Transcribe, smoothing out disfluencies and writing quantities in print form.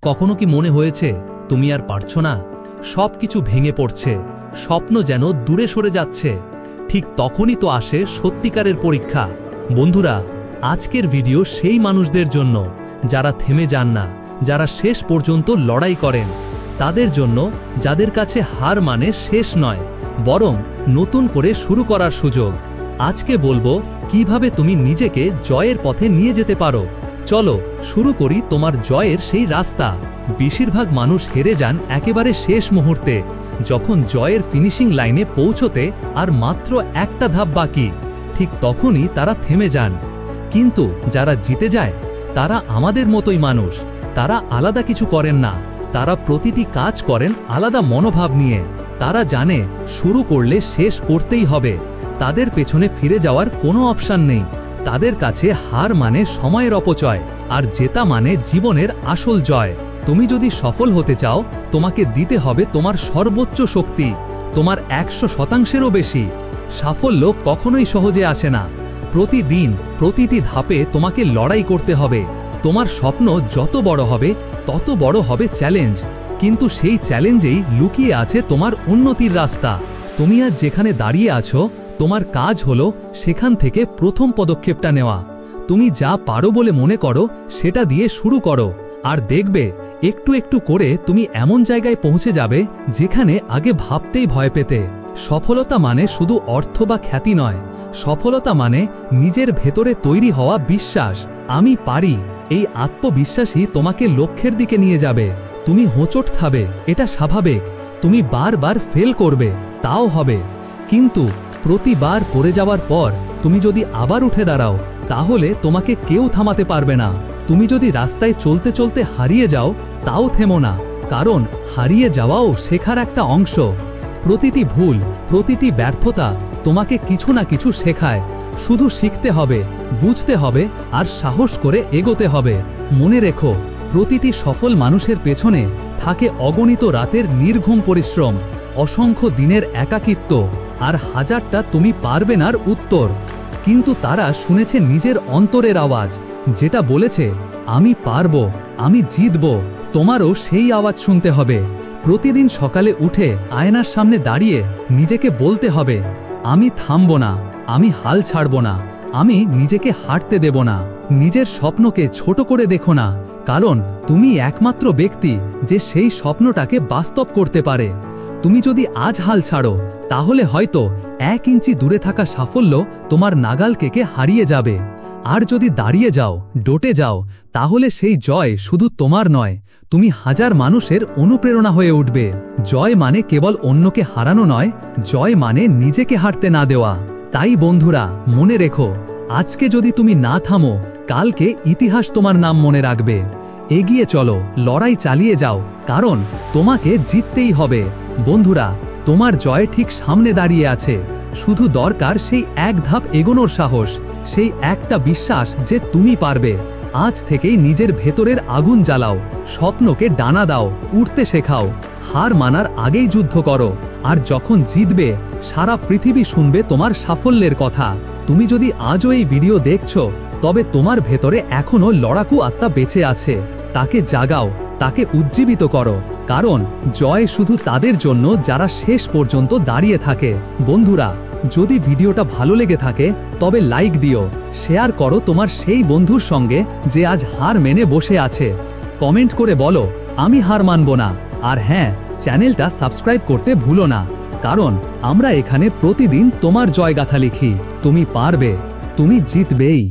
কখনো কি মনে হয়েছে তুমি আর পারছো না? সবকিছু ভেঙে পড়ছে, স্বপ্ন যেন দূরে সরে যাচ্ছে। ঠিক তখনই তো আসে সত্যিকারের পরীক্ষা। বন্ধুরা, আজকের ভিডিও সেই মানুষদের জন্য যারা থেমে যান না, যারা শেষ পর্যন্ত লড়াই করেন, তাদের জন্য যাদের কাছে হার মানে শেষ নয়, বরং নতুন করে শুরু করার সুযোগ। আজকে বলবো কিভাবে তুমি নিজেকে জয়ের পথে নিয়ে যেতে পারো। চলো শুরু করি তোমার জয়ের সেই রাস্তা। বেশিরভাগ মানুষ হেরে যান একেবারে শেষ মুহূর্তে, যখন জয়ের ফিনিশিং লাইনে পৌঁছতে আর মাত্র একটা ধাপ বাকি। ঠিক তখনই তারা থেমে যান। কিন্তু যারা জিতে যায় তারা আমাদের মতোই মানুষ। তারা আলাদা কিছু করেন না, তারা প্রতিটি কাজ করেন আলাদা মনোভাব নিয়ে। তারা জানে শুরু করলে শেষ করতেই হবে, তাদের পেছনে ফিরে যাওয়ার কোনো অপশন নেই। তাদের কাছে হার মানে সময়ের অপচয়, আর জেতা মানে জীবনের আসল জয়। তুমি যদি সফল হতে চাও, তোমাকে দিতে হবে তোমার সর্বোচ্চ শক্তি, তোমার 100%-এরও বেশি। সাফল্য কখনোই সহজে আসে না। প্রতিদিন প্রতিটি ধাপে তোমাকে লড়াই করতে হবে। তোমার স্বপ্ন যত বড় হবে তত বড় হবে চ্যালেঞ্জ, কিন্তু সেই চ্যালেঞ্জেই লুকিয়ে আছে তোমার উন্নতির রাস্তা। তুমি আজ যেখানে দাঁড়িয়ে আছো, তোমার কাজ হলো সেখান থেকে প্রথম পদক্ষেপটা নেওয়া। তুমি যা পারো বলে মনে করো সেটা দিয়ে শুরু করো, আর দেখবে একটু একটু করে তুমি এমন জায়গায় পৌঁছে যাবে যেখানে আগে ভাবতেই ভয় পেতে। সফলতা মানে শুধু অর্থ বা খ্যাতি নয়, সফলতা মানে নিজের ভেতরে তৈরি হওয়া বিশ্বাস। আমি পারি, এই আত্মবিশ্বাসই তোমাকে লক্ষ্যের দিকে নিয়ে যাবে। তুমি হোঁচট খাবে, এটা স্বাভাবিক। তুমি বারবার ফেল করবে, তাও হবে। কিন্তু প্রতিবার পড়ে যাওয়ার পর তুমি যদি আবার উঠে দাঁড়াও, তাহলে তোমাকে কেউ থামাতে পারবে না। তুমি যদি রাস্তায় চলতে চলতে হারিয়ে যাও, তাও থেমো না, কারণ হারিয়ে যাওয়াও শেখার একটা অংশ। প্রতিটি ভুল, প্রতিটি ব্যর্থতা তোমাকে কিছু না কিছু শেখায়। শুধু শিখতে হবে, বুঝতে হবে, আর সাহস করে এগোতে হবে। মনে রেখো, প্রতিটি সফল মানুষের পেছনে থাকে অগণিত রাতের নির্ঘুম পরিশ্রম, অসংখ্য দিনের একাকিত্ব, আর হাজারটা তুমি পারবে নার উত্তর। কিন্তু তারা শুনেছে নিজের অন্তরের আওয়াজ, যেটা বলেছে আমি পারবো, আমি জিতব। তোমারও সেই আওয়াজ শুনতে হবে। প্রতিদিন সকালে উঠে আয়নার সামনে দাঁড়িয়ে নিজেকে বলতে হবে, আমি থামব না, আমি হাল ছাড়ব না, আমি নিজেকে হাঁটতে দেব না। নিজের স্বপ্নকে ছোট করে দেখো না, কারণ তুমি একমাত্র ব্যক্তি যে সেই স্বপ্নটাকে বাস্তব করতে পারে। তুমি যদি আজ হাল ছাড়ো, তাহলে হয়তো 1 ইঞ্চি দূরে থাকা সাফল্য তোমার নাগালকে হারিয়ে যাবে। আর যদি দাঁড়িয়ে যাও, ডটে যাও, তাহলে সেই জয় শুধু তোমার নয়, তুমি হাজার মানুষের অনুপ্রেরণা হয়ে উঠবে। জয় মানে কেবল অন্যকে হারানো নয়, জয় মানে নিজেকে হারতে না দেওয়া। তাই বন্ধুরা, মনে রেখো, আজকে যদি তুমি না থামো, কালকে ইতিহাস তোমার নাম মনে রাখবে। এগিয়ে চলো, লড়াই চালিয়ে যাও, কারণ তোমাকে জিততেই হবে। বন্ধুরা, তোমার জয় ঠিক সামনে দাঁড়িয়ে আছে। শুধু দরকার সেই এক ধাপ এগোনোর সাহস, সেই একটা বিশ্বাস যে তুমি পারবে। আজ থেকেই নিজের ভেতরের আগুন জ্বালাও, স্বপ্নকে ডানা দাও, উঠতে শেখাও। হার মানার আগেই যুদ্ধ করো, আর যখন জিতবে, সারা পৃথিবী শুনবে তোমার সাফল্যের কথা। তুমি যদি আজও এই ভিডিও দেখছো, তবে তোমার ভেতরে এখনো লড়াকু আত্মা বেঁচে আছে। তাকে জাগাও, তাকে উজ্জীবিত করো, কারণ জয় শুধু তাদের জন্য যারা শেষ পর্যন্ত দাঁড়িয়ে থাকে। বন্ধুরা, যদি ভিডিওটা ভালো লেগে থাকে, তবে লাইক দিও, শেয়ার করো তোমার সেই বন্ধুর সঙ্গে যে আজ হার মেনে বসে আছে। কমেন্ট করে বলো, আমি হার মানব না। আর হ্যাঁ, চ্যানেলটা সাবস্ক্রাইব করতে ভুলো না, কারণ আমরা এখানে প্রতিদিন তোমার জয়গাথা লিখি। তুমি পারবে, তুমি জিতবেই।